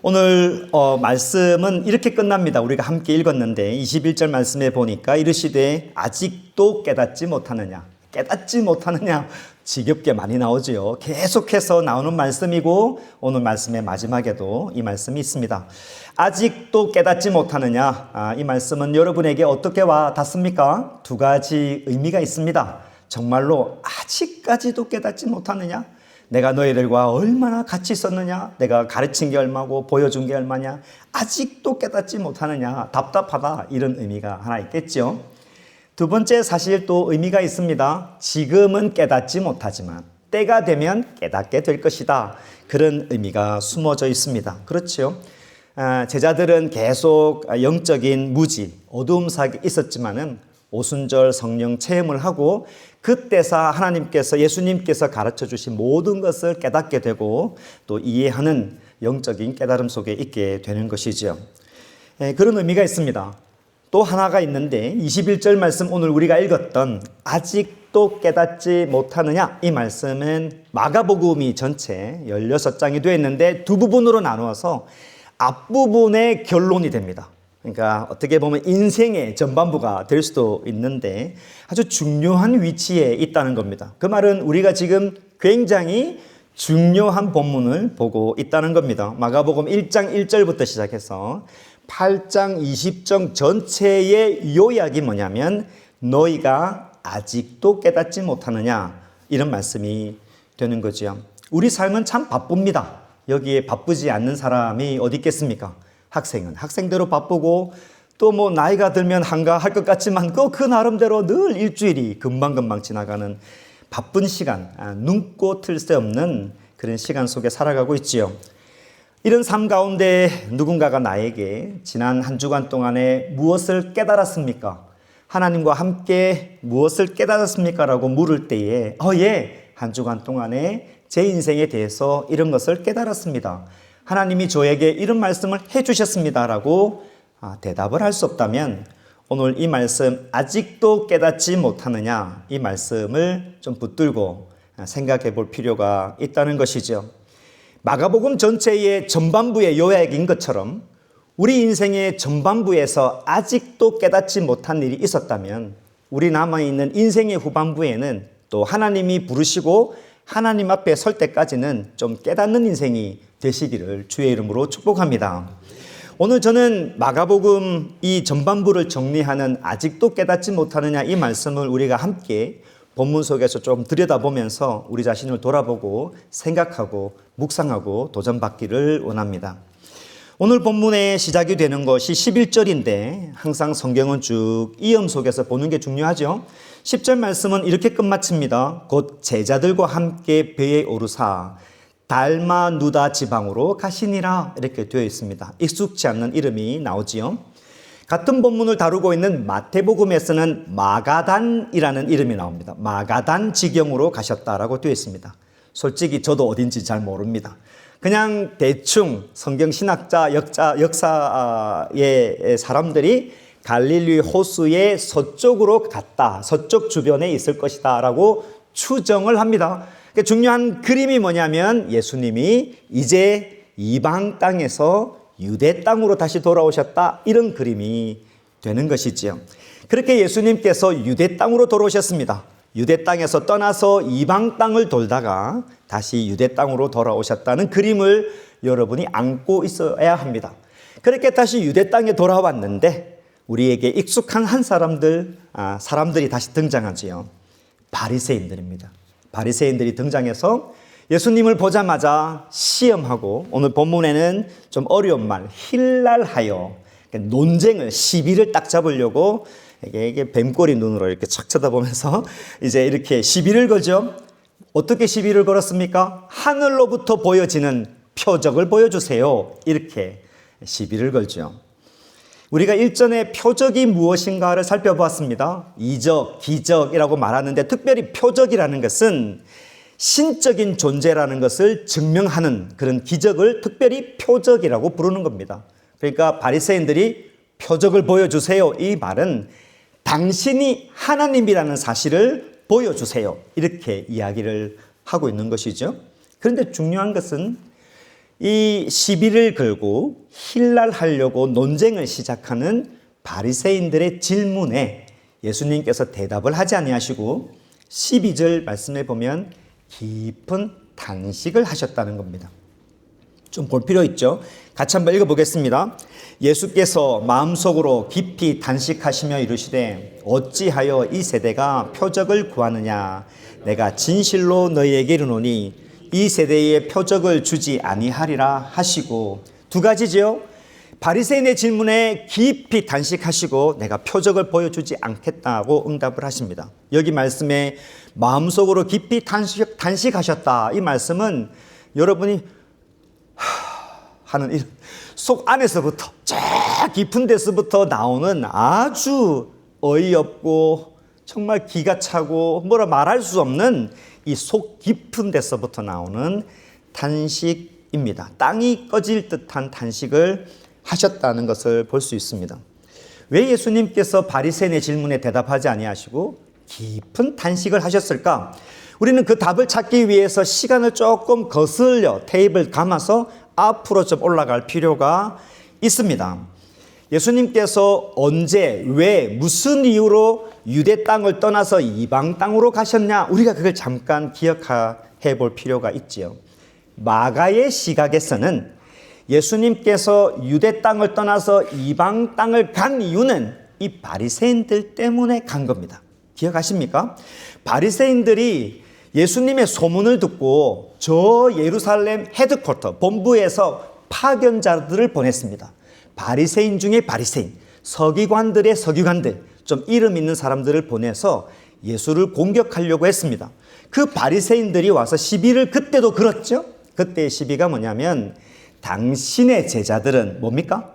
오늘 말씀은 이렇게 끝납니다. 우리가 함께 읽었는데 21절 말씀에 보니까 이르시되 아직도 깨닫지 못하느냐. 깨닫지 못하느냐. 지겹게 많이 나오지요. 계속해서 나오는 말씀이고 오늘 말씀의 마지막에도 이 말씀이 있습니다. 아직도 깨닫지 못하느냐. 이 말씀은 여러분에게 어떻게 와 닿습니까? 두 가지 의미가 있습니다. 정말로 아직까지도 깨닫지 못하느냐? 내가 너희들과 얼마나 같이 있었느냐? 내가 가르친 게 얼마고 보여준 게 얼마냐? 아직도 깨닫지 못하느냐? 답답하다. 이런 의미가 하나 있겠죠. 두 번째 사실 또 의미가 있습니다. 지금은 깨닫지 못하지만 때가 되면 깨닫게 될 것이다. 그런 의미가 숨어져 있습니다. 그렇죠. 제자들은 계속 영적인 무지, 어두움 속에 있었지만은 오순절 성령 체험을 하고 그때서 하나님께서 예수님께서 가르쳐 주신 모든 것을 깨닫게 되고 또 이해하는 영적인 깨달음 속에 있게 되는 것이죠. 그런 의미가 있습니다. 또 하나가 있는데 21절 말씀 오늘 우리가 읽었던 아직도 깨닫지 못하느냐 이 말씀은 마가복음이 전체 16장이 되어 있는데 두 부분으로 나누어서 앞부분의 결론이 됩니다. 그러니까 어떻게 보면 인생의 전반부가 될 수도 있는데 아주 중요한 위치에 있다는 겁니다. 그 말은 우리가 지금 굉장히 중요한 본문을 보고 있다는 겁니다. 마가복음 1장 1절부터 시작해서 8장 20장 전체의 요약이 뭐냐면 너희가 아직도 깨닫지 못하느냐 이런 말씀이 되는 거죠. 우리 삶은 참 바쁩니다. 여기에 바쁘지 않는 사람이 어디 있겠습니까? 학생은 학생대로 바쁘고 또 뭐 나이가 들면 한가할 것 같지만 그 나름대로 늘 일주일이 금방금방 지나가는 바쁜 시간, 눈코 틀 새 없는 그런 시간 속에 살아가고 있지요. 이런 삶 가운데 누군가가 나에게 지난 한 주간 동안에 무엇을 깨달았습니까? 하나님과 함께 무엇을 깨달았습니까? 라고 물을 때에 예, 한 주간 동안에 제 인생에 대해서 이런 것을 깨달았습니다. 하나님이 저에게 이런 말씀을 해주셨습니다. 라고 대답을 할 수 없다면 오늘 이 말씀 아직도 깨닫지 못하느냐 이 말씀을 좀 붙들고 생각해 볼 필요가 있다는 것이죠. 마가복음 전체의 전반부의 요약인 것처럼 우리 인생의 전반부에서 아직도 깨닫지 못한 일이 있었다면 우리 남아있는 인생의 후반부에는 또 하나님이 부르시고 하나님 앞에 설 때까지는 좀 깨닫는 인생이 되시기를 주의 이름으로 축복합니다. 오늘 저는 마가복음 이 전반부를 정리하는 아직도 깨닫지 못하느냐 이 말씀을 우리가 함께 본문 속에서 좀 들여다보면서 우리 자신을 돌아보고 생각하고 묵상하고 도전받기를 원합니다. 오늘 본문의 시작이 되는 것이 11절인데 항상 성경은 쭉 이음 속에서 보는 게 중요하죠. 10절 말씀은 이렇게 끝마칩니다. 곧 제자들과 함께 배에 오르사 달마누다 지방으로 가시니라 이렇게 되어 있습니다. 익숙치 않는 이름이 나오지요. 같은 본문을 다루고 있는 마태복음에서는 마가단이라는 이름이 나옵니다. 마가단 지경으로 가셨다라고 되어 있습니다. 솔직히 저도 어딘지 잘 모릅니다. 그냥 대충 성경 신학자, 역사의 사람들이 갈릴리 호수의 서쪽으로 갔다. 서쪽 주변에 있을 것이다 라고 추정을 합니다. 그러니까 중요한 그림이 뭐냐면 예수님이 이제 이방 땅에서 유대 땅으로 다시 돌아오셨다. 이런 그림이 되는 것이지요. 그렇게 예수님께서 유대 땅으로 돌아오셨습니다. 유대 땅에서 떠나서 이방 땅을 돌다가 다시 유대 땅으로 돌아오셨다는 그림을 여러분이 안고 있어야 합니다. 그렇게 다시 유대 땅에 돌아왔는데 우리에게 익숙한 한 사람들이 다시 등장하지요. 바리새인들입니다. 바리새인들이 등장해서 예수님을 보자마자 시험하고 오늘 본문에는 좀 어려운 말 힐랄하여 논쟁을 시비를 딱 잡으려고 이게 뱀꼬리 눈으로 이렇게 착 쳐다보면서 이제 이렇게 시비를 걸죠. 어떻게 시비를 걸었습니까? 하늘로부터 보여지는 표적을 보여주세요. 이렇게 시비를 걸죠. 우리가 일전에 표적이 무엇인가를 살펴보았습니다. 이적, 기적이라고 말하는데 특별히 표적이라는 것은 신적인 존재라는 것을 증명하는 그런 기적을 특별히 표적이라고 부르는 겁니다. 그러니까 바리새인들이 표적을 보여주세요. 이 말은 당신이 하나님이라는 사실을 보여주세요. 이렇게 이야기를 하고 있는 것이죠. 그런데 중요한 것은 이 시비를 걸고 힐날하려고 논쟁을 시작하는 바리새인들의 질문에 예수님께서 대답을 하지 아니하시고 12절 말씀에 보면 깊은 단식을 하셨다는 겁니다. 좀 볼 필요 있죠. 같이 한번 읽어보겠습니다. 예수께서 마음속으로 깊이 단식하시며 이르시되 어찌하여 이 세대가 표적을 구하느냐. 내가 진실로 너희에게 이르노니 이 세대에 표적을 주지 아니하리라 하시고, 두 가지죠. 바리새인의 질문에 깊이 단식하시고 내가 표적을 보여주지 않겠다고 응답을 하십니다. 여기 말씀에 마음속으로 깊이 단식하셨다. 이 말씀은 여러분이 하는 속 안에서부터 저 깊은 데서부터 나오는 아주 어이없고 정말 기가 차고 뭐라 말할 수 없는 이 속 깊은 데서부터 나오는 단식입니다. 땅이 꺼질 듯한 단식을 하셨다는 것을 볼 수 있습니다. 왜 예수님께서 바리새인의 질문에 대답하지 아니하시고 깊은 단식을 하셨을까? 우리는 그 답을 찾기 위해서 시간을 조금 거슬려 테이블 감아서 앞으로 좀 올라갈 필요가 있습니다. 예수님께서 언제, 왜, 무슨 이유로 유대 땅을 떠나서 이방 땅으로 가셨냐? 우리가 그걸 잠깐 기억해 볼 필요가 있지요. 마가의 시각에서는 예수님께서 유대 땅을 떠나서 이방 땅을 간 이유는 이 바리새인들 때문에 간 겁니다. 기억하십니까? 바리새인들이 예수님의 소문을 듣고 저 예루살렘 헤드쿼터 본부에서 파견자들을 보냈습니다. 바리새인 중에 바리새인, 서기관들의 서기관들, 좀 이름 있는 사람들을 보내서 예수를 공격하려고 했습니다. 그 바리새인들이 와서 시비를 그때도 걸었죠. 그때의 시비가 뭐냐면 당신의 제자들은 뭡니까?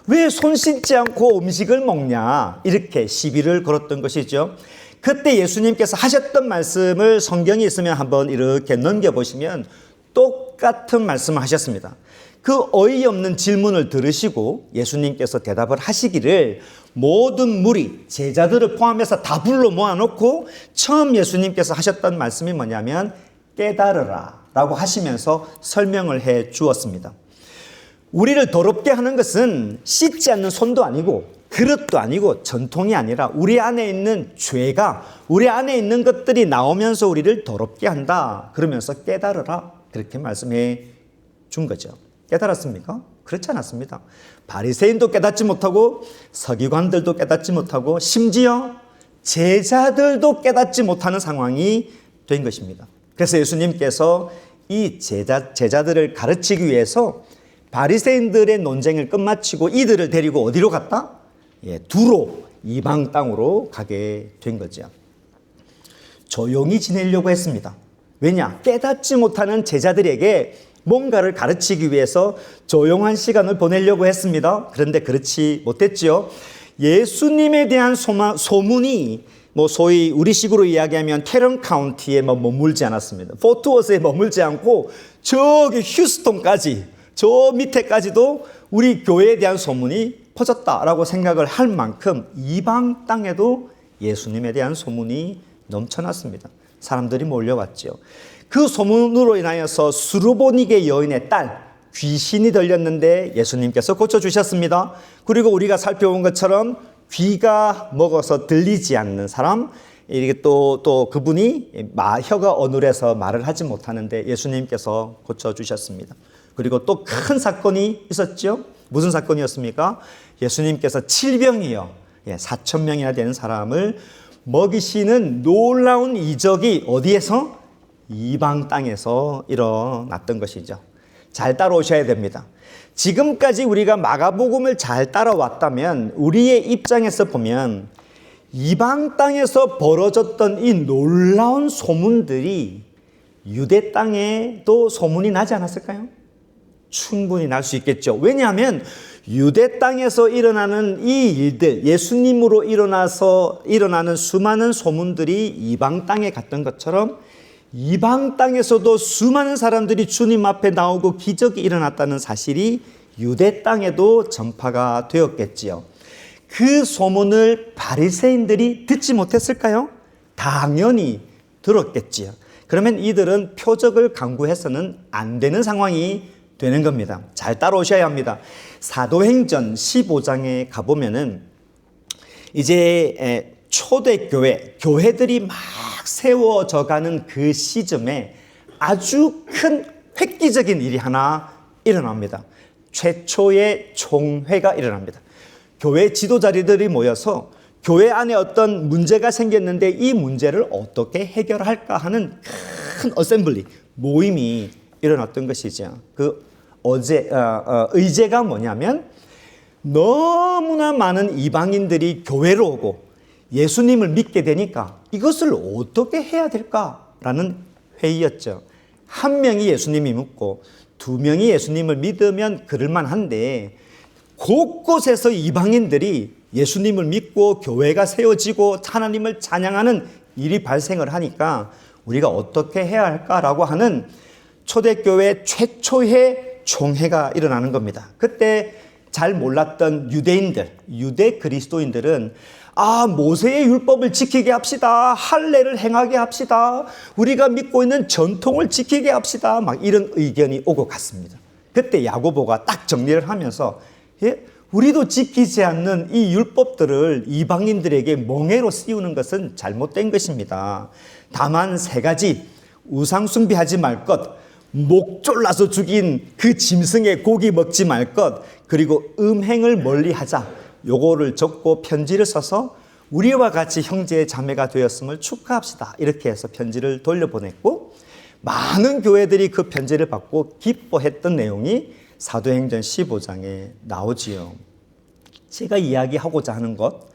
왜 손 씻지 않고 음식을 먹냐? 이렇게 시비를 걸었던 것이죠. 그때 예수님께서 하셨던 말씀을 성경에 있으면 한번 이렇게 넘겨보시면 똑같은 말씀을 하셨습니다. 그 어이없는 질문을 들으시고 예수님께서 대답을 하시기를 모든 무리, 제자들을 포함해서 다 불러 모아놓고 처음 예수님께서 하셨던 말씀이 뭐냐면 깨달으라 라고 하시면서 설명을 해 주었습니다. 우리를 더럽게 하는 것은 씻지 않는 손도 아니고 그릇도 아니고 전통이 아니라 우리 안에 있는 죄가, 우리 안에 있는 것들이 나오면서 우리를 더럽게 한다. 그러면서 깨달으라. 그렇게 말씀해 준 거죠. 깨달았습니까? 그렇지 않았습니다. 바리새인도 깨닫지 못하고 서기관들도 깨닫지 못하고 심지어 제자들도 깨닫지 못하는 상황이 된 것입니다. 그래서 예수님께서 이 제자들을 가르치기 위해서 바리새인들의 논쟁을 끝마치고 이들을 데리고 어디로 갔다? 두로 이방 땅으로 가게 된 거죠. 조용히 지내려고 했습니다. 왜냐? 깨닫지 못하는 제자들에게 뭔가를 가르치기 위해서 조용한 시간을 보내려고 했습니다. 그런데 그렇지 못했죠. 예수님에 대한 소문이 소위 우리식으로 이야기하면 캐런 카운티에 머물지 않았습니다. 포트워스에 머물지 않고 저기 휴스턴까지, 저 밑에까지도 우리 교회에 대한 소문이 퍼졌다라고 생각을 할 만큼 이방 땅에도 예수님에 대한 소문이 넘쳐났습니다. 사람들이 몰려왔죠. 그 소문으로 인하여서 수르보니게 여인의 딸 귀신이 들렸는데 예수님께서 고쳐주셨습니다. 그리고 우리가 살펴본 것처럼 귀가 먹어서 들리지 않는 사람, 이게 또 그분이 혀가 어눌해서 말을 하지 못하는데 예수님께서 고쳐주셨습니다. 그리고 또 큰 사건이 있었죠. 무슨 사건이었습니까? 예수님께서 7병이요 4,000명이나 되는 사람을 먹이시는 놀라운 이적이 어디에서? 이방 땅에서 일어났던 것이죠. 잘 따라오셔야 됩니다. 지금까지 우리가 마가복음을 잘 따라왔다면 우리의 입장에서 보면 이방 땅에서 벌어졌던 이 놀라운 소문들이 유대 땅에도 소문이 나지 않았을까요? 충분히 날 수 있겠죠. 왜냐하면 유대 땅에서 일어나는 이 일들, 예수님으로 일어나는 수많은 소문들이 이방 땅에 갔던 것처럼 이방 땅에서도 수많은 사람들이 주님 앞에 나오고 기적이 일어났다는 사실이 유대 땅에도 전파가 되었겠지요. 그 소문을 바리새인들이 듣지 못했을까요? 당연히 들었겠지요. 그러면 이들은 표적을 강구해서는 안 되는 상황이 되는 겁니다. 잘 따라오셔야 합니다. 사도행전 15장에 가보면은 이제 초대교회, 교회들이 막 세워져 가는 그 시점에 아주 큰 획기적인 일이 하나 일어납니다. 최초의 총회가 일어납니다. 교회 지도자들이 모여서 교회 안에 어떤 문제가 생겼는데 이 문제를 어떻게 해결할까 하는 큰 어셈블리, 모임이 일어났던 것이죠. 그 의제가 뭐냐면 너무나 많은 이방인들이 교회로 오고 예수님을 믿게 되니까 이것을 어떻게 해야 될까라는 회의였죠. 한 명이 예수님이 믿고 두 명이 예수님을 믿으면 그럴만한데 곳곳에서 이방인들이 예수님을 믿고 교회가 세워지고 하나님을 찬양하는 일이 발생을 하니까 우리가 어떻게 해야 할까라고 하는 초대교회 최초의 총회가 일어나는 겁니다. 그때 잘 몰랐던 유대인들, 유대 그리스도인들은 모세의 율법을 지키게 합시다. 할례를 행하게 합시다. 우리가 믿고 있는 전통을 지키게 합시다. 막 이런 의견이 오고 갔습니다. 그때 야고보가 딱 정리를 하면서 우리도 지키지 않는 이 율법들을 이방인들에게 멍해로 씌우는 것은 잘못된 것입니다. 다만 세 가지, 우상 숭배하지 말 것, 목 졸라서 죽인 그 짐승의 고기 먹지 말 것, 그리고 음행을 멀리하자. 요거를 적고 편지를 써서 우리와 같이 형제 자매가 되었음을 축하합시다. 이렇게 해서 편지를 돌려보냈고 많은 교회들이 그 편지를 받고 기뻐했던 내용이 사도행전 15장에 나오지요. 제가 이야기하고자 하는 것,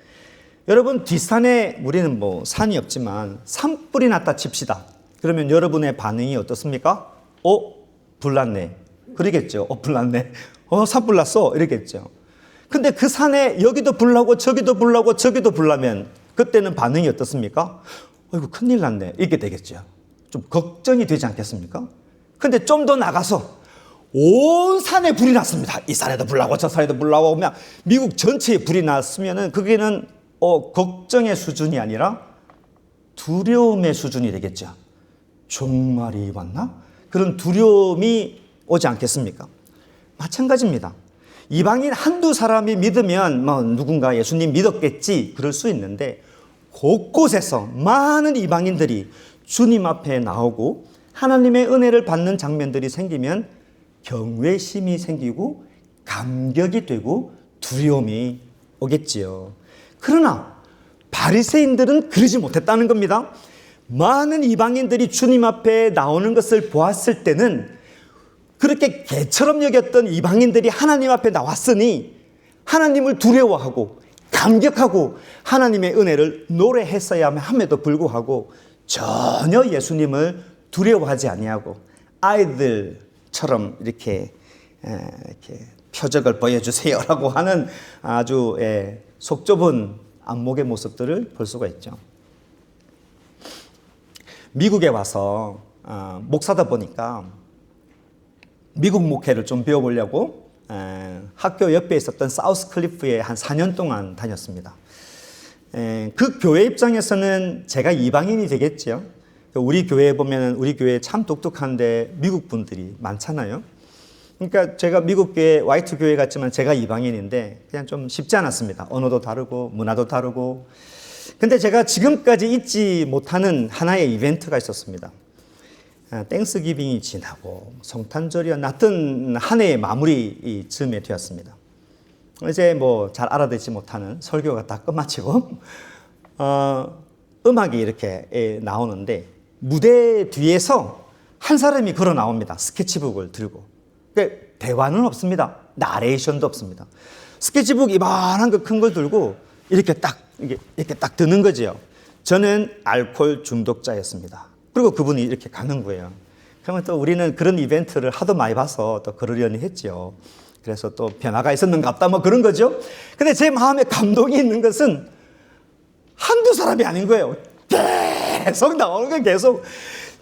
여러분 뒷산에 우리는 산이 없지만 산불이 났다 칩시다. 그러면 여러분의 반응이 어떻습니까? 불났네. 그러겠죠. 불났네. 산불 났어. 이러겠죠. 근데 그 산에 여기도 불나고 저기도 불나고 저기도 불나면 그때는 반응이 어떻습니까? 이거 큰일 났네. 이렇게 되겠죠. 좀 걱정이 되지 않겠습니까? 근데 좀 더 나가서 온 산에 불이 났습니다. 이 산에도 불나고 저 산에도 불나고 그냥 미국 전체에 불이 났으면은 그게는 걱정의 수준이 아니라 두려움의 수준이 되겠죠. 종말이 왔나? 그런 두려움이 오지 않겠습니까? 마찬가지입니다. 이방인 한두 사람이 믿으면 누군가 예수님 믿었겠지 그럴 수 있는데 곳곳에서 많은 이방인들이 주님 앞에 나오고 하나님의 은혜를 받는 장면들이 생기면 경외심이 생기고 감격이 되고 두려움이 오겠지요. 그러나 바리새인들은 그러지 못했다는 겁니다. 많은 이방인들이 주님 앞에 나오는 것을 보았을 때는 그렇게 개처럼 여겼던 이방인들이 하나님 앞에 나왔으니 하나님을 두려워하고 감격하고 하나님의 은혜를 노래했어야 함에도 불구하고 전혀 예수님을 두려워하지 아니하고 아이들처럼 이렇게 표적을 보여주세요라고 하는 아주 속 좁은 안목의 모습들을 볼 수가 있죠. 미국에 와서 목사다 보니까 미국 목회를 좀 배워보려고 학교 옆에 있었던 사우스 클리프에 한 4년 동안 다녔습니다. 그 교회 입장에서는 제가 이방인이 되겠죠. 우리 교회에 보면 우리 교회 참 독특한데 미국 분들이 많잖아요. 그러니까 제가 미국 교회 화이트 교회 같지만 제가 이방인인데 그냥 좀 쉽지 않았습니다. 언어도 다르고 문화도 다르고. 근데 제가 지금까지 잊지 못하는 하나의 이벤트가 있었습니다. 땡스기빙이 지나고 성탄절이 났던 한 해의 마무리 즈음에 되었습니다. 이제 잘 알아듣지 못하는 설교가 다 끝마치고 음악이 이렇게 나오는데 무대 뒤에서 한 사람이 걸어 나옵니다. 스케치북을 들고. 대화는 없습니다. 나레이션도 없습니다. 스케치북 이만한 거 큰 걸 들고 이렇게 딱 드는 거죠. 저는 알코올 중독자였습니다. 그리고 그분이 이렇게 가는 거예요. 그러면 또 우리는 그런 이벤트를 하도 많이 봐서 또 그러려니 했죠. 그래서 또 변화가 있었는가 보다 그런 거죠. 근데 제 마음에 감동이 있는 것은 한두 사람이 아닌 거예요. 계속 나오는 거예요. 계속.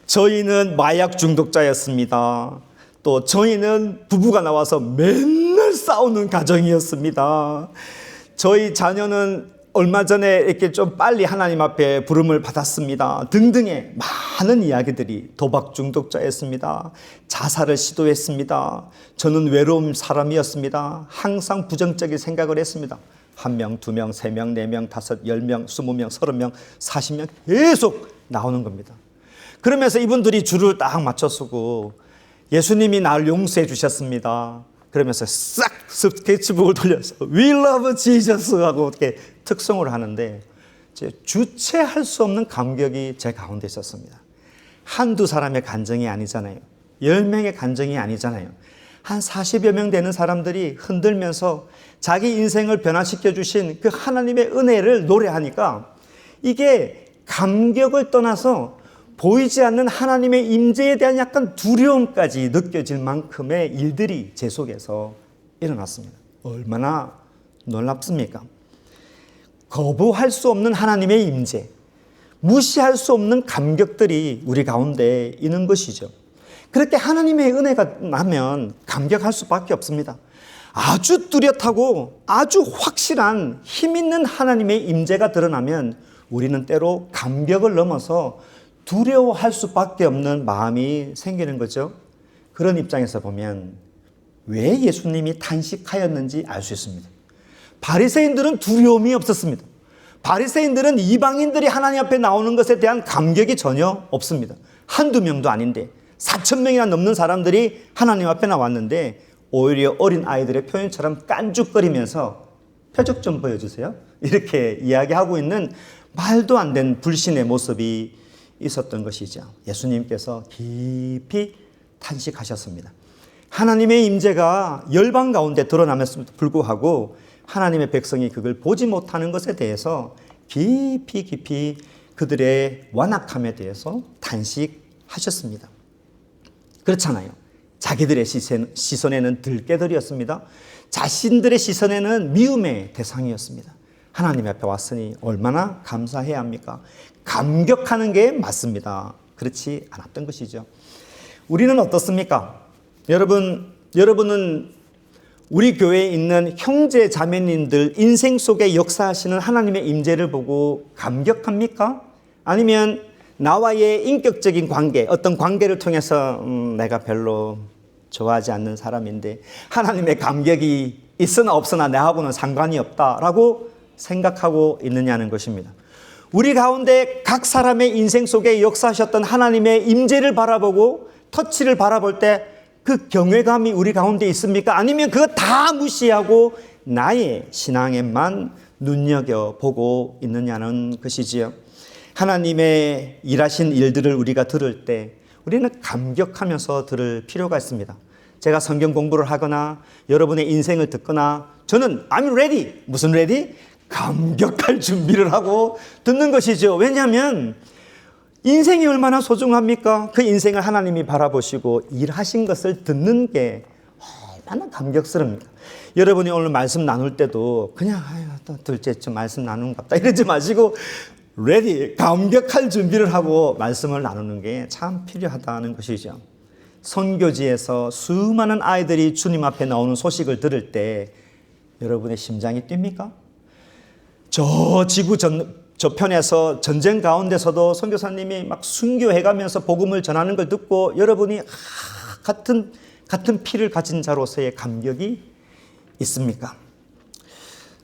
저희는 마약 중독자였습니다. 또 저희는 부부가 나와서 맨날 싸우는 가정이었습니다. 저희 자녀는 얼마 전에 이렇게 좀 빨리 하나님 앞에 부름을 받았습니다. 등등의 많은 이야기들이 도박 중독자였습니다. 자살을 시도했습니다. 저는 외로운 사람이었습니다. 항상 부정적인 생각을 했습니다. 1명, 2명, 3명, 4명, 5, 10명, 20명, 30명, 40명 계속 나오는 겁니다. 그러면서 이분들이 줄을 딱 맞춰 서고 예수님이 나를 용서해 주셨습니다. 그러면서 싹 스케치북을 돌려서 We love Jesus 하고 이렇게 특송을 하는데 주체할 수 없는 감격이 제 가운데 있었습니다. 한두 사람의 간증이 아니잖아요. 10명의 간증이 아니잖아요. 한 40여 명 되는 사람들이 흔들면서 자기 인생을 변화시켜 주신 그 하나님의 은혜를 노래하니까 이게 감격을 떠나서 보이지 않는 하나님의 임재에 대한 약간 두려움까지 느껴질 만큼의 일들이 제 속에서 일어났습니다. 얼마나 놀랍습니까? 거부할 수 없는 하나님의 임재, 무시할 수 없는 감격들이 우리 가운데 있는 것이죠. 그렇게 하나님의 은혜가 나면 감격할 수밖에 없습니다. 아주 뚜렷하고 아주 확실한 힘 있는 하나님의 임재가 드러나면 우리는 때로 감격을 넘어서 두려워할 수밖에 없는 마음이 생기는 거죠. 그런 입장에서 보면 왜 예수님이 탄식하였는지 알 수 있습니다. 바리새인들은 두려움이 없었습니다. 바리새인들은 이방인들이 하나님 앞에 나오는 것에 대한 감격이 전혀 없습니다. 한두 명도 아닌데 4,000명이나 넘는 사람들이 하나님 앞에 나왔는데 오히려 어린 아이들의 표현처럼 깐죽거리면서 표적 좀 보여주세요. 이렇게 이야기하고 있는 말도 안 되는 불신의 모습이 있었던 것이죠. 예수님께서 깊이 탄식하셨습니다. 하나님의 임재가 열방 가운데 드러남에도 불구하고 하나님의 백성이 그걸 보지 못하는 것에 대해서 깊이 그들의 완악함에 대해서 탄식하셨습니다. 그렇잖아요. 자기들의 시선에는 들깨들이었습니다. 자신들의 시선에는 미움의 대상이었습니다. 하나님 앞에 왔으니 얼마나 감사해야 합니까? 감격하는 게 맞습니다. 그렇지 않았던 것이죠. 우리는 어떻습니까? 여러분은 우리 교회에 있는 형제 자매님들 인생 속에 역사하시는 하나님의 임재를 보고 감격합니까? 아니면 나와의 인격적인 관계, 어떤 관계를 통해서 내가 별로 좋아하지 않는 사람인데 하나님의 감격이 있으나 없으나 내하고는 상관이 없다라고 생각하고 있느냐는 것입니다. 우리 가운데 각 사람의 인생 속에 역사하셨던 하나님의 임재를 바라보고 터치를 바라볼 때 그 경외감이 우리 가운데 있습니까? 아니면 그거 다 무시하고 나의 신앙에만 눈여겨보고 있느냐는 것이지요. 하나님의 일하신 일들을 우리가 들을 때 우리는 감격하면서 들을 필요가 있습니다. 제가 성경 공부를 하거나 여러분의 인생을 듣거나 저는 I'm ready. 무슨 ready? 감격할 준비를 하고 듣는 것이죠. 왜냐하면 인생이 얼마나 소중합니까? 그 인생을 하나님이 바라보시고 일하신 것을 듣는 게 얼마나 감격스럽습니까? 여러분이 오늘 말씀 나눌 때도 그냥 또 둘째쯤 말씀 나누는 것 같다 이러지 마시고 ready, 감격할 준비를 하고 말씀을 나누는 게 참 필요하다는 것이죠. 선교지에서 수많은 아이들이 주님 앞에 나오는 소식을 들을 때 여러분의 심장이 뜁니까? 저 지구 저편에서 전쟁 가운데서도 선교사님이 막 순교해가면서 복음을 전하는 걸 듣고 여러분이 같은 피를 가진 자로서의 감격이 있습니까?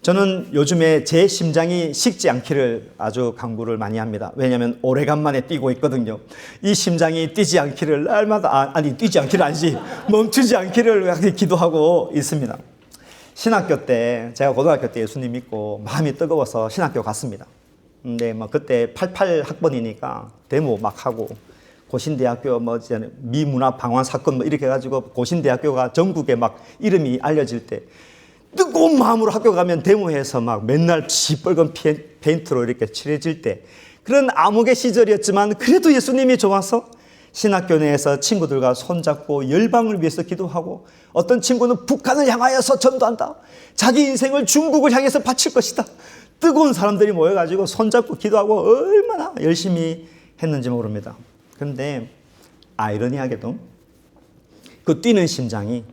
저는 요즘에 제 심장이 식지 않기를 아주 간구를 많이 합니다. 왜냐하면 오래간만에 뛰고 있거든요. 이 심장이 뛰지 않기를 날마다 뛰지 않기를 아니지 멈추지 않기를 기도하고 있습니다. 신학교 때 제가 고등학교 때 예수님 믿고 마음이 뜨거워서 신학교 갔습니다. 근데 그때 88 학번이니까 데모 막 하고 고신대학교 미문화 방화 사건 이렇게 해가지고 고신대학교가 전국에 막 이름이 알려질 때 뜨거운 마음으로 학교 가면 데모해서 막 맨날 시뻘건 페인트로 이렇게 칠해질 때 그런 암흑의 시절이었지만 그래도 예수님이 좋아서 신학교 내에서 친구들과 손잡고 열방을 위해서 기도하고 어떤 친구는 북한을 향하여서 전도한다. 자기 인생을 중국을 향해서 바칠 것이다. 뜨거운 사람들이 모여가지고 손잡고 기도하고 얼마나 열심히 했는지 모릅니다. 그런데 아이러니하게도 그 뛰는 심장이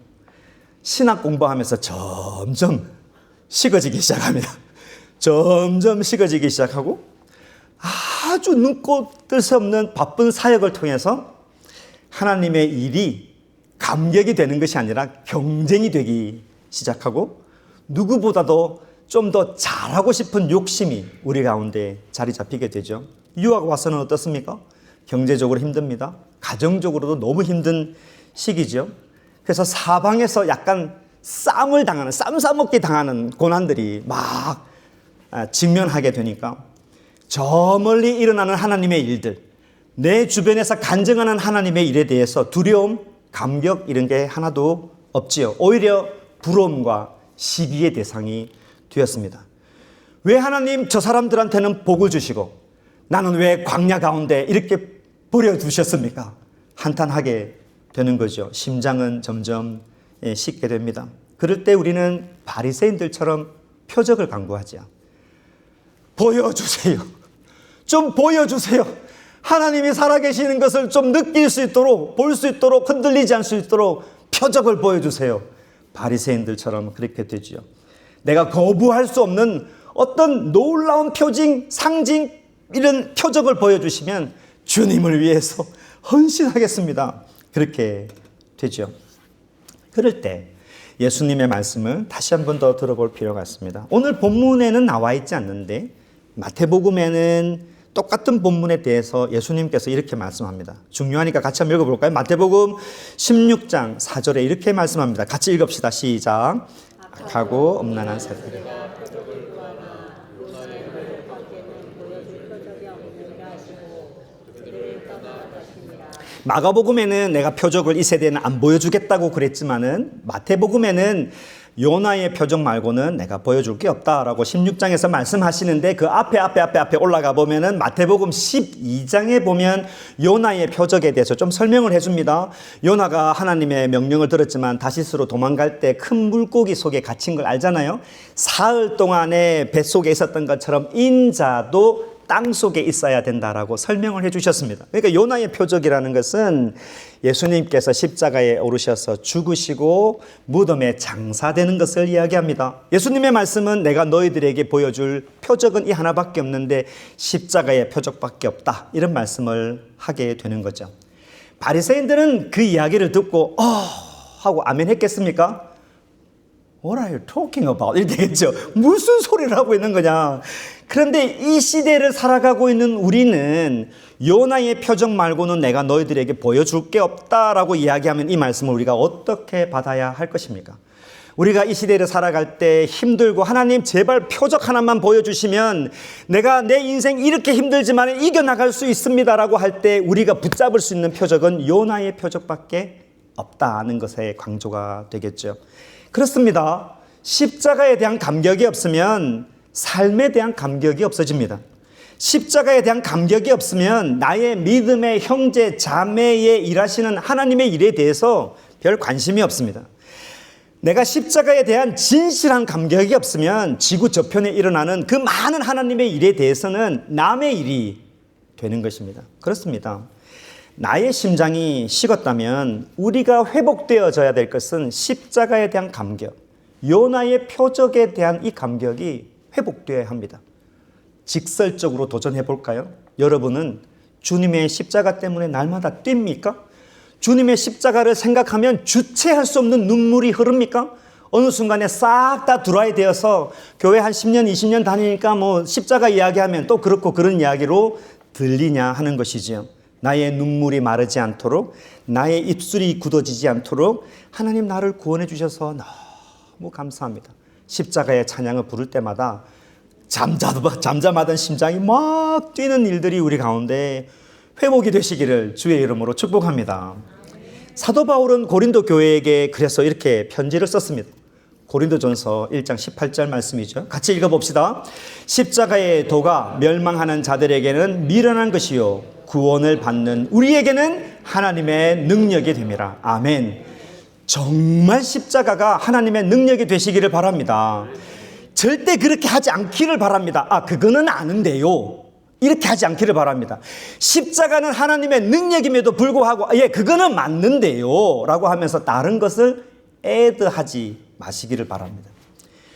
신학 공부하면서 점점 식어지기 시작합니다. 점점 식어지기 시작하고 아주 눈코 뜰 수 없는 바쁜 사역을 통해서 하나님의 일이 감격이 되는 것이 아니라 경쟁이 되기 시작하고 누구보다도 좀 더 잘하고 싶은 욕심이 우리 가운데 자리 잡히게 되죠. 유학 와서는 어떻습니까? 경제적으로 힘듭니다. 가정적으로도 너무 힘든 시기죠. 그래서 사방에서 약간 쌈을 당하는, 쌈 싸먹기 당하는 고난들이 막 직면하게 되니까 저 멀리 일어나는 하나님의 일들, 내 주변에서 간증하는 하나님의 일에 대해서 두려움, 감격 이런 게 하나도 없지요. 오히려 부러움과 시기의 대상이 되었습니다. 왜 하나님 저 사람들한테는 복을 주시고 나는 왜 광야 가운데 이렇게 버려두셨습니까? 한탄하게 되는 거죠. 심장은 점점 식게 됩니다. 그럴 때 우리는 바리새인들처럼 표적을 강구하죠. 보여주세요. 좀 보여주세요. 하나님이 살아계시는 것을 좀 느낄 수 있도록, 볼 수 있도록, 흔들리지 않을 수 있도록 표적을 보여주세요. 바리새인들처럼 그렇게 되죠. 내가 거부할 수 없는 어떤 놀라운 표징, 상징 이런 표적을 보여주시면 주님을 위해서 헌신하겠습니다. 그렇게 되죠. 그럴 때 예수님의 말씀을 다시 한 번 더 들어볼 필요가 있습니다. 오늘 본문에는 나와 있지 않는데 마태복음에는 똑같은 본문에 대해서 예수님께서 이렇게 말씀합니다. 중요하니까 같이 한번 읽어볼까요? 마태복음 16장 4절에 이렇게 말씀합니다. 같이 읽읍시다. 시작. 악하고 엄란한 세대. 마가복음에는 내가 표적을 이 세대에는 안 보여주겠다고 그랬지만은 마태복음에는 요나의 표적 말고는 내가 보여줄 게 없다라고 16장에서 말씀하시는데 그 앞에 올라가 보면은 마태복음 12장에 보면 요나의 표적에 대해서 좀 설명을 해줍니다. 요나가 하나님의 명령을 들었지만 다시스로 도망갈 때 큰 물고기 속에 갇힌 걸 알잖아요. 사흘 동안에 뱃속에 있었던 것처럼 인자도 땅 속에 있어야 된다라고 설명을 해주셨습니다. 그러니까 요나의 표적이라는 것은 예수님께서 십자가에 오르셔서 죽으시고 무덤에 장사되는 것을 이야기합니다. 예수님의 말씀은 내가 너희들에게 보여줄 표적은 이 하나밖에 없는데 십자가의 표적밖에 없다. 이런 말씀을 하게 되는 거죠. 바리새인들은 그 이야기를 듣고 하고 아멘 했겠습니까? What are you talking about? 이렇게 되겠죠. 무슨 소리를 하고 있는 거냐. 그런데 이 시대를 살아가고 있는 우리는 요나의 표적 말고는 내가 너희들에게 보여줄 게 없다라고 이야기하면 이 말씀을 우리가 어떻게 받아야 할 것입니까? 우리가 이 시대를 살아갈 때 힘들고 하나님 제발 표적 하나만 보여주시면 내가 내 인생 이렇게 힘들지만 이겨나갈 수 있습니다라고 할 때 우리가 붙잡을 수 있는 표적은 요나의 표적밖에 없다는 것에 강조가 되겠죠. 그렇습니다. 십자가에 대한 감격이 없으면 삶에 대한 감격이 없어집니다. 십자가에 대한 감격이 없으면 나의 믿음의 형제 자매에 일하시는 하나님의 일에 대해서 별 관심이 없습니다. 내가 십자가에 대한 진실한 감격이 없으면 지구 저편에 일어나는 그 많은 하나님의 일에 대해서는 남의 일이 되는 것입니다. 그렇습니다. 나의 심장이 식었다면 우리가 회복되어져야 될 것은 십자가에 대한 감격, 요나의 표적에 대한 이 감격이 회복되어야 합니다. 직설적으로 도전해 볼까요? 여러분은 주님의 십자가 때문에 날마다 뜁니까? 주님의 십자가를 생각하면 주체할 수 없는 눈물이 흐릅니까? 어느 순간에 싹 다 드라이 되어서 교회 한 10년, 20년 다니니까 뭐 십자가 이야기하면 또 그렇고 그런 이야기로 들리냐 하는 것이지요. 나의 눈물이 마르지 않도록, 나의 입술이 굳어지지 않도록 하나님 나를 구원해 주셔서 너무 감사합니다. 십자가의 찬양을 부를 때마다 잠잠하던 심장이 막 뛰는 일들이 우리 가운데 회복이 되시기를 주의 이름으로 축복합니다. 사도 바울은 고린도 교회에게 그래서 이렇게 편지를 썼습니다. 고린도전서 1장 18절 말씀이죠. 같이 읽어봅시다. 십자가의 도가 멸망하는 자들에게는 미련한 것이요 구원을 받는 우리에게는 하나님의 능력이 됨이라. 아멘. 정말 십자가가 하나님의 능력이 되시기를 바랍니다. 절대 그렇게 하지 않기를 바랍니다. 그거는 아는데요. 이렇게 하지 않기를 바랍니다. 십자가는 하나님의 능력임에도 불구하고 그거는 맞는데요 라고 하면서 다른 것을 애드하지 마시기를 바랍니다.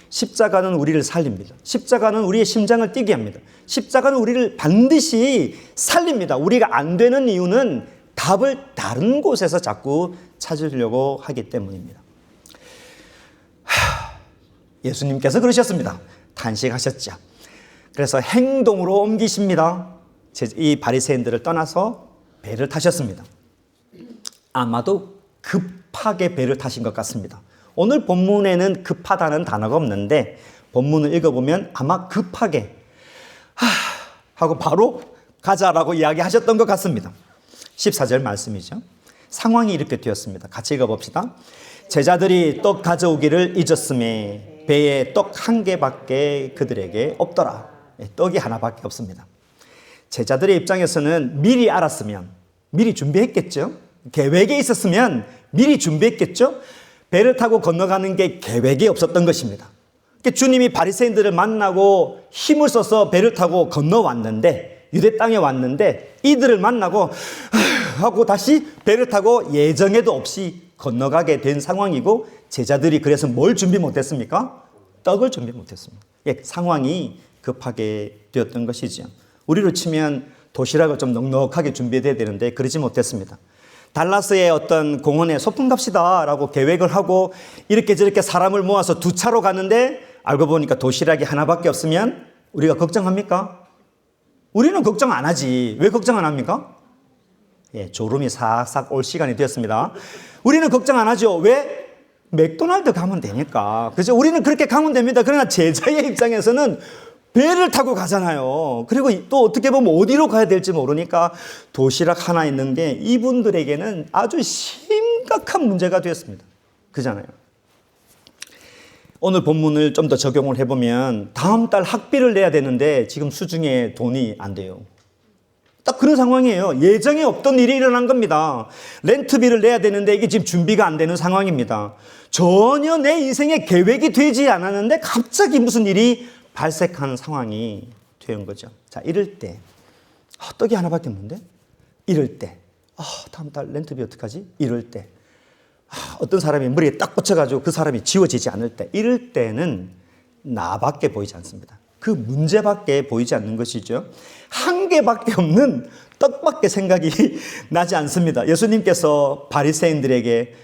십자가는 우리를 살립니다. 십자가는 우리의 심장을 뛰게 합니다. 십자가는 우리를 반드시 살립니다. 우리가 안 되는 이유는 답을 다른 곳에서 자꾸 찾으려고 하기 때문입니다. 예수님께서 그러셨습니다. 탄식하셨죠. 그래서 행동으로 옮기십니다. 이 바리새인들을 떠나서 배를 타셨습니다. 아마도 급하게 배를 타신 것 같습니다. 오늘 본문에는 급하다는 단어가 없는데 본문을 읽어보면 아마 급하게 하고 바로 가자라고 이야기하셨던 것 같습니다. 14절 말씀이죠. 상황이 이렇게 되었습니다. 같이 읽어봅시다. 제자들이 떡 가져오기를 잊었음에 배에 떡 한 개밖에 그들에게 없더라. 떡이 하나밖에 없습니다. 제자들의 입장에서는 미리 알았으면 미리 준비했겠죠. 계획에 있었으면 미리 준비했겠죠. 배를 타고 건너가는 게 계획에 없었던 것입니다. 주님이 바리새인들을 만나고 힘을 써서 배를 타고 건너왔는데 유대 땅에 왔는데 이들을 만나고 하고 다시 배를 타고 예정에도 없이 건너가게 된 상황이고 제자들이 그래서 뭘 준비 못했습니까? 떡을 준비 못했습니다. 상황이 급하게 되었던 것이죠. 우리로 치면 도시락을 좀 넉넉하게 준비해야 되는데 그러지 못했습니다. 달라스의 어떤 공원에 소풍 갑시다 라고 계획을 하고 이렇게 저렇게 사람을 모아서 두 차로 가는데 알고 보니까 도시락이 하나밖에 없으면 우리가 걱정합니까? 우리는 걱정 안 하지. 왜 걱정 안 합니까? 졸음이 싹싹 올 시간이 되었습니다. 우리는 걱정 안 하죠. 왜? 맥도날드 가면 되니까. 그죠? 우리는 그렇게 가면 됩니다. 그러나 제자의 입장에서는 배를 타고 가잖아요. 그리고 또 어떻게 보면 어디로 가야 될지 모르니까 도시락 하나 있는 게 이분들에게는 아주 심각한 문제가 되었습니다. 그잖아요. 오늘 본문을 좀 더 적용을 해보면 다음 달 학비를 내야 되는데 지금 수중에 돈이 안 돼요. 딱 그런 상황이에요. 예정에 없던 일이 일어난 겁니다. 렌트비를 내야 되는데 이게 지금 준비가 안 되는 상황입니다. 전혀 내 인생에 계획이 되지 않았는데 갑자기 무슨 일이 발생한 상황이 된 거죠. 자, 이럴 때 떡이 하나밖에 없는데 이럴 때 다음 달 렌트비 어떡하지? 이럴 때 어떤 사람이 머리에 딱 꽂혀가지고 그 사람이 지워지지 않을 때 이럴 때는 나밖에 보이지 않습니다. 그 문제밖에 보이지 않는 것이죠. 한 개밖에 없는 떡밖에 생각이 나지 않습니다. 예수님께서 바리새인들에게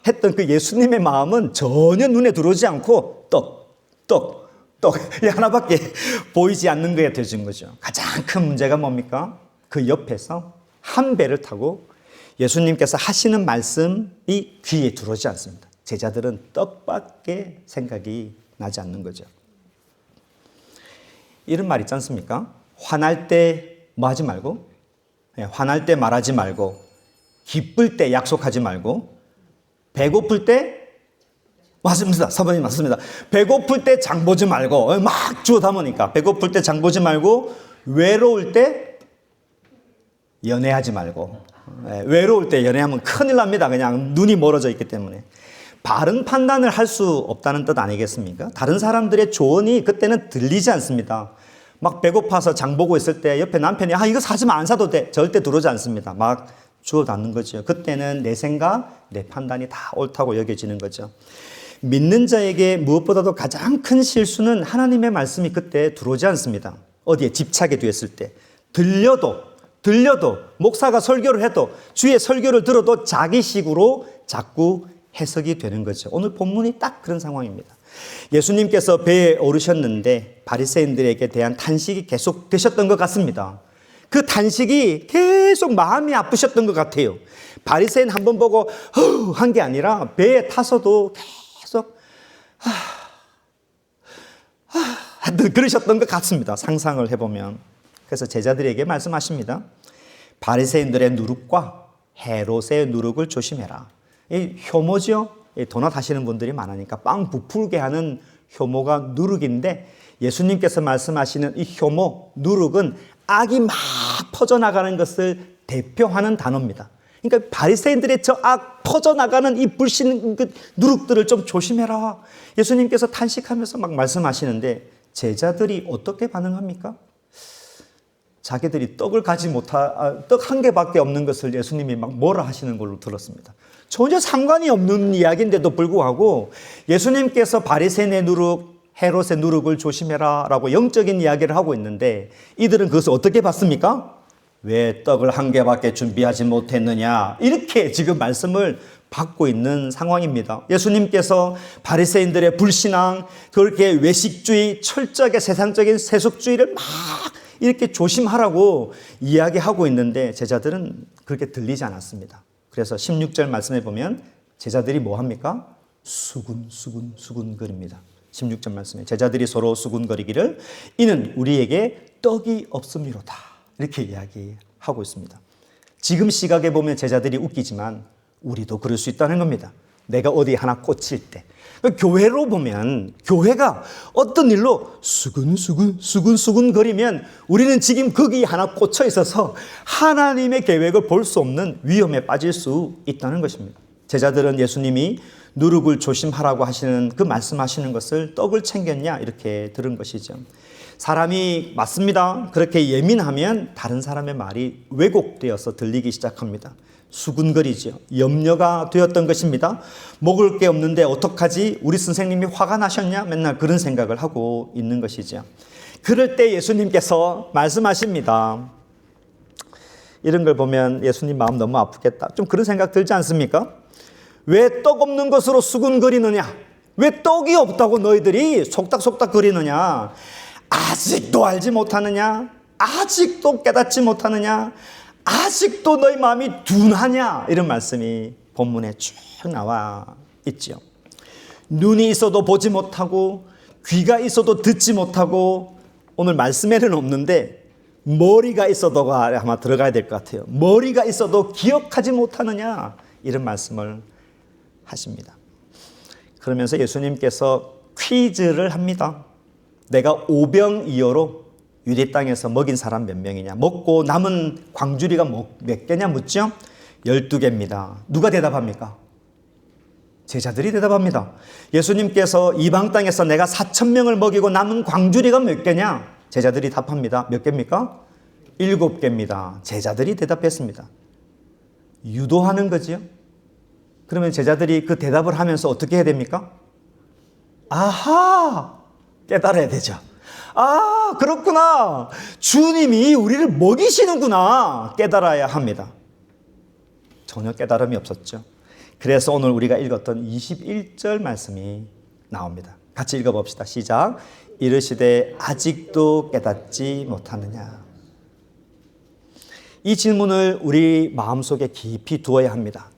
했던 그 예수님의 마음은 전혀 눈에 들어오지 않고 떡 이 하나밖에 보이지 않는 거에 되어진 거죠. 가장 큰 문제가 뭡니까? 그 옆에서 한 배를 타고 예수님께서 하시는 말씀이 귀에 들어오지 않습니다. 제자들은 떡밖에 생각이 나지 않는 거죠. 이런 말 있지 않습니까? 화날 때 뭐 하지 말고, 화날 때 말하지 말고, 기쁠 때 약속하지 말고, 배고플 때 맞습니다. 사모님 맞습니다. 배고플 때 장 보지 말고 막 주워 담으니까 배고플 때 장 보지 말고 외로울 때 연애하지 말고 외로울 때 연애하면 큰일 납니다. 그냥 눈이 멀어져 있기 때문에 바른 판단을 할 수 없다는 뜻 아니겠습니까? 다른 사람들의 조언이 그때는 들리지 않습니다. 막 배고파서 장 보고 있을 때 옆에 남편이 이거 사지만 안 사도 돼. 절대 들어오지 않습니다. 막 주워 담는 거죠. 그때는 내 생각, 내 판단이 다 옳다고 여겨지는 거죠. 믿는 자에게 무엇보다도 가장 큰 실수는 하나님의 말씀이 그때 들어오지 않습니다. 어디에 집착이 되었을 때 들려도 목사가 설교를 해도 주의 설교를 들어도 자기식으로 자꾸 해석이 되는 거죠. 오늘 본문이 딱 그런 상황입니다. 예수님께서 배에 오르셨는데 바리새인들에게 대한 탄식이 계속 되셨던 것 같습니다. 그 탄식이 계속 마음이 아프셨던 것 같아요. 바리새인 한 번 보고 한 게 아니라 배에 타서도 계속 그러셨던 것 같습니다. 상상을 해보면. 그래서 제자들에게 말씀하십니다. 바리새인들의 누룩과 헤롯의 누룩을 조심해라. 이 효모죠. 도넛 하시는 분들이 많으니까 빵 부풀게 하는 효모가 누룩인데 예수님께서 말씀하시는 이 효모, 누룩은 악이 막 퍼져나가는 것을 대표하는 단어입니다. 그러니까 바리새인들의 저 악 퍼져나가는 이 불신 누룩들을 좀 조심해라. 예수님께서 탄식하면서 막 말씀하시는데 제자들이 어떻게 반응합니까? 자기들이 떡 한 개밖에 없는 것을 예수님이 막 뭐라 하시는 걸로 들었습니다. 전혀 상관이 없는 이야기인데도 불구하고 예수님께서 바리새인의 누룩, 헤롯의 누룩을 조심해라 라고 영적인 이야기를 하고 있는데 이들은 그것을 어떻게 봤습니까? 왜 떡을 한 개밖에 준비하지 못했느냐, 이렇게 지금 말씀을 받고 있는 상황입니다. 예수님께서 바리새인들의 불신앙, 그렇게 외식주의, 철저하게 세상적인 세속주의를 막 이렇게 조심하라고 이야기하고 있는데 제자들은 그렇게 들리지 않았습니다. 그래서 16절 말씀에 보면 제자들이 뭐 합니까? 수군거립니다. 16절 말씀에 제자들이 서로 수군거리기를 이는 우리에게 떡이 없음이로다, 이렇게 이야기하고 있습니다. 지금 시각에 보면 제자들이 웃기지만 우리도 그럴 수 있다는 겁니다. 내가 어디 하나 꽂힐 때, 교회로 보면 교회가 어떤 일로 수군 거리면 우리는 지금 거기 하나 꽂혀 있어서 하나님의 계획을 볼 수 없는 위험에 빠질 수 있다는 것입니다. 제자들은 예수님이 누룩을 조심하라고 하시는 그 말씀하시는 것을 떡을 챙겼냐 이렇게 들은 것이죠. 사람이 맞습니다. 그렇게 예민하면 다른 사람의 말이 왜곡되어서 들리기 시작합니다. 수군거리죠. 염려가 되었던 것입니다. 먹을 게 없는데 어떡하지? 우리 선생님이 화가 나셨냐? 맨날 그런 생각을 하고 있는 것이죠. 그럴 때 예수님께서 말씀하십니다. 이런 걸 보면 예수님 마음 너무 아프겠다, 좀 그런 생각 들지 않습니까? 왜 떡 없는 것으로 수군거리느냐? 왜 떡이 없다고 너희들이 속닥속닥 거리느냐? 아직도 알지 못하느냐? 아직도 깨닫지 못하느냐? 아직도 너희 마음이 둔하냐? 이런 말씀이 본문에 쭉 나와 있죠. 눈이 있어도 보지 못하고 귀가 있어도 듣지 못하고, 오늘 말씀에는 없는데 머리가 있어도가 아마 들어가야 될 것 같아요. 머리가 있어도 기억하지 못하느냐? 이런 말씀을 하십니다. 그러면서 예수님께서 퀴즈를 합니다. 내가 오병이어로 유대 땅에서 먹인 사람 몇 명이냐, 먹고 남은 광주리가 몇 개냐 묻죠. 12개입니다. 누가 대답합니까? 제자들이 대답합니다. 예수님께서 이방 땅에서 내가 4,000명을 먹이고 남은 광주리가 몇 개냐? 제자들이 답합니다. 몇 개입니까? 7개입니다. 제자들이 대답했습니다. 유도하는 거지요. 그러면 제자들이 그 대답을 하면서 어떻게 해야 됩니까? 아하! 깨달아야 되죠. 아, 그렇구나. 주님이 우리를 먹이시는구나. 깨달아야 합니다. 전혀 깨달음이 없었죠. 그래서 오늘 우리가 읽었던 21절 말씀이 나옵니다. 같이 읽어봅시다. 시작. 이르시되 아직도 깨닫지 못하느냐. 이 질문을 우리 마음속에 깊이 두어야 합니다.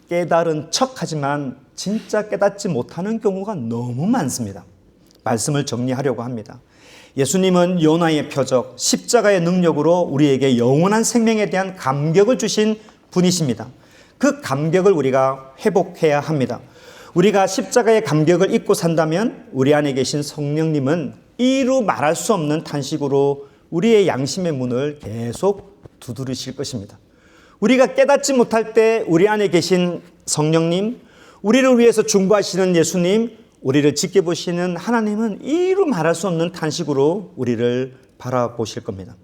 깨달은 척하지만 진짜 깨닫지 못하는 경우가 너무 많습니다. 말씀을 정리하려고 합니다. 예수님은 요나의 표적, 십자가의 능력으로 우리에게 영원한 생명에 대한 감격을 주신 분이십니다. 그 감격을 우리가 회복해야 합니다. 우리가 십자가의 감격을 잊고 산다면 우리 안에 계신 성령님은 이루 말할 수 없는 탄식으로 우리의 양심의 문을 계속 두드리실 것입니다. 우리가 깨닫지 못할 때 우리 안에 계신 성령님, 우리를 위해서 중보하시는 예수님, 우리를 지켜보시는 하나님은 이루 말할 수 없는 탄식으로 우리를 바라보실 겁니다.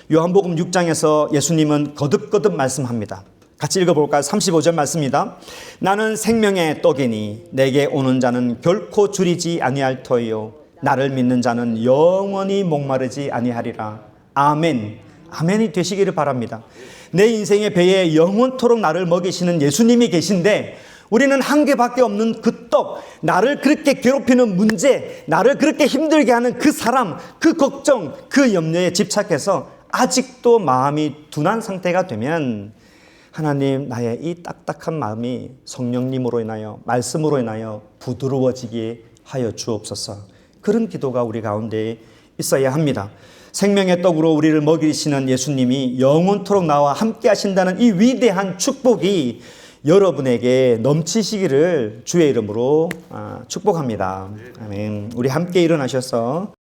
요한복음 6장에서 예수님은 거듭거듭 말씀합니다. 같이 읽어볼까요? 35절 말씀입니다. 나는 생명의 떡이니 내게 오는 자는 결코 줄이지 아니할 터이요 나를 믿는 자는 영원히 목마르지 아니하리라. 아멘. 아멘이 되시기를 바랍니다. 내 인생의 배에 영원토록 나를 먹이시는 예수님이 계신데 우리는 한 개밖에 없는 그 떡, 나를 그렇게 괴롭히는 문제, 나를 그렇게 힘들게 하는 그 사람, 그 걱정, 그 염려에 집착해서 아직도 마음이 둔한 상태가 되면 하나님, 나의 이 딱딱한 마음이 성령님으로 인하여, 말씀으로 인하여 부드러워지게 하여 주옵소서. 그런 기도가 우리 가운데 있어야 합니다. 생명의 떡으로 우리를 먹이시는 예수님이 영원토록 나와 함께 하신다는 이 위대한 축복이 여러분에게 넘치시기를 주의 이름으로 축복합니다. 아멘. 우리 함께 일어나셔서